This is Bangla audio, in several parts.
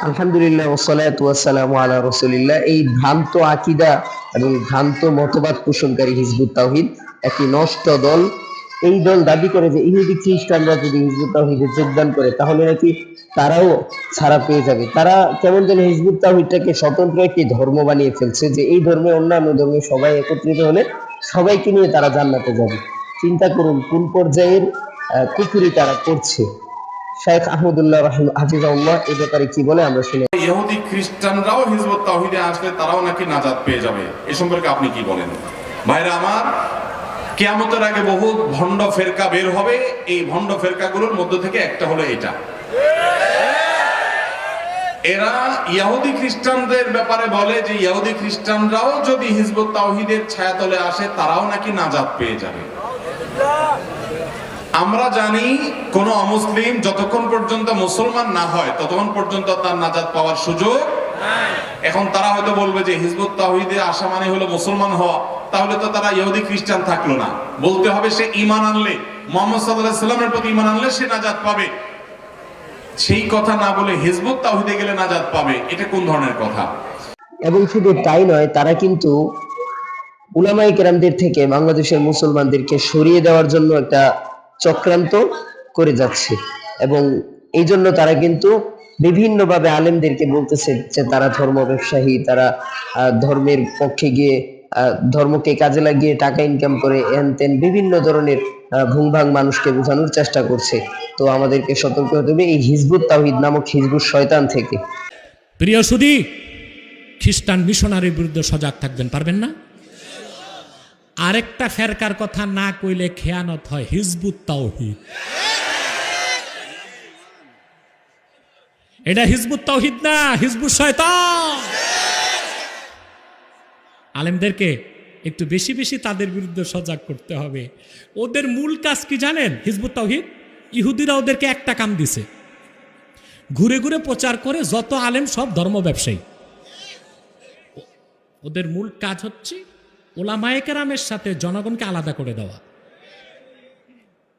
আলহামদুলিল্লাহ ওয়াসসালাতু ওয়াসসালামু আলা রাসূলিল্লাহ। এই ভ্রান্ত আকীদা এবং ভ্রান্ত মতবাদ পোষণকারী হিজবুত তাওহীদ একটি নষ্ট দল। এই দল দাবি করে যে ইহুদি খ্রিস্টানরা যদি হিজবুত তাওহীদে যোগদান করে তাহলে নাকি তারাও ছাড়া পেয়ে যাবে। তারা কেমন যেন হিজবুত তাওহীদটাকে স্বতন্ত্র একটি ধর্ম বানিয়ে ফেলছে, যে এই ধর্মে অন্যান্য ধর্মে সবাই একত্রিত হলে সবাইকে নিয়ে তারা জান্নাতে যাবে। চিন্তা করুন কোন পর্যায়ের কুফরি তারা করছে। শেখ আহমদুল্লাহ হাফিজাহুল্লাহ এ ব্যাপারে কি বলে আমরা শুনে। ইহুদি খ্রিস্টানরাও হিজবুত তাওহীদে আসলে তারাও নাকি নাজাত পেয়ে যাবে, এ সম্পর্কে আপনি কি বলেন? ভাইরা আমার, কিয়ামতের আগে বহু ভণ্ড ফেরকা বের হবে। এই ভণ্ড ফেরকাগুলোর মধ্য থেকে একটা হলো এটা, এরা ইহুদি খ্রিস্টানদের ব্যাপারে বলে যে ইহুদি খ্রিস্টানরাও যদি হিজবুত তাওহীদের ছায়াতলে আসে তারাও নাকি নাজাত পেয়ে যাবে। আমরা জানি কোন অমুসলিম যতক্ষণ পর্যন্ত মুসলমান না হয় ততক্ষণ পর্যন্ত তার নাজাত পাওয়ার সুযোগ নাই। এখন তারা হয়তো বলবে যে হিজবুত তাওহীদে আসা মানে হলো মুসলমান হওয়া, তাহলে তো তারা ইহুদি খ্রিস্টান থাকলো না। বলতে হবে সে ঈমান আনলে, মুহাম্মদ সাল্লাল্লাহু আলাইহি সাল্লামের প্রতি ঈমান আনলে সে নাজাত পাবে। সেই কথা না বলে হিজবুত তাওহীদে গেলে নাজাত পাবে, এটা কোন ধরনের কথা? এবং শুধু তাই নয়, তারা কিন্তু উলামায়ে কেরামদের থেকে বাংলাদেশের মুসলমানদেরকে সরিয়ে দেওয়ার জন্য একটা চক্রান্ত করে যাচ্ছে। এবং এই জন্য তারা কিন্তু বিভিন্নভাবে আলেমদেরকে বলতেছে যে তারা ধর্ম ব্যবসায়ী, তারা ধর্মের পক্ষে গিয়ে ধর্মকে কাজে লাগিয়ে টাকা ইনকাম করে, এন তেন বিভিন্ন ধরনের ভুংভাং মানুষকে বোঝানোর চেষ্টা করছে। তো আমাদেরকে সতর্ক হতে হবে এই হিজবুত তাওহীদ নামক হিজবুত শয়তান থেকে। প্রিয় সুধী, খ্রিস্টান মিশনারির বিরুদ্ধে সজাগ থাকবেন, পারবেন না? আরেকটা ফেরকার কথা না কইলে খেয়ানত হয়, হিজবুত তাওহীদ। এটা হিজবুত তাওহীদ না, হিজবুত শয়তান। আলেমদেরকে একটু বেশি বেশি তাদের বিরুদ্ধে সজাগ করতে হবে। ওদের মূল কাজ কি জানেন? হিজবুত তাওহীদ, ইহুদিরা ওদেরকে একটা কাম দিছে, ঘুরে ঘুরে প্রচার করে যত আলেম সব ধর্ম ব্যবসায়ী। ওদের মূল কাজ হচ্ছে উলামায়ে কেরামের সাথে জনগণকে আলাদা করে দেওয়া।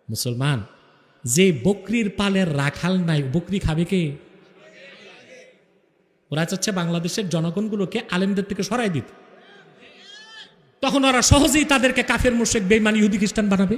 মুসলমান যে বকরির পালের রাখাল নাই, বকরি খাবে কে? ওরা চাচ্ছে বাংলাদেশের জনগণগুলোকে আলেমদের থেকে সরাই দিতে। তখন ওরা সহজেই তাদেরকে কাফের মুশরিক বেঈমান ইহুদি খ্রিস্টান বানাবে।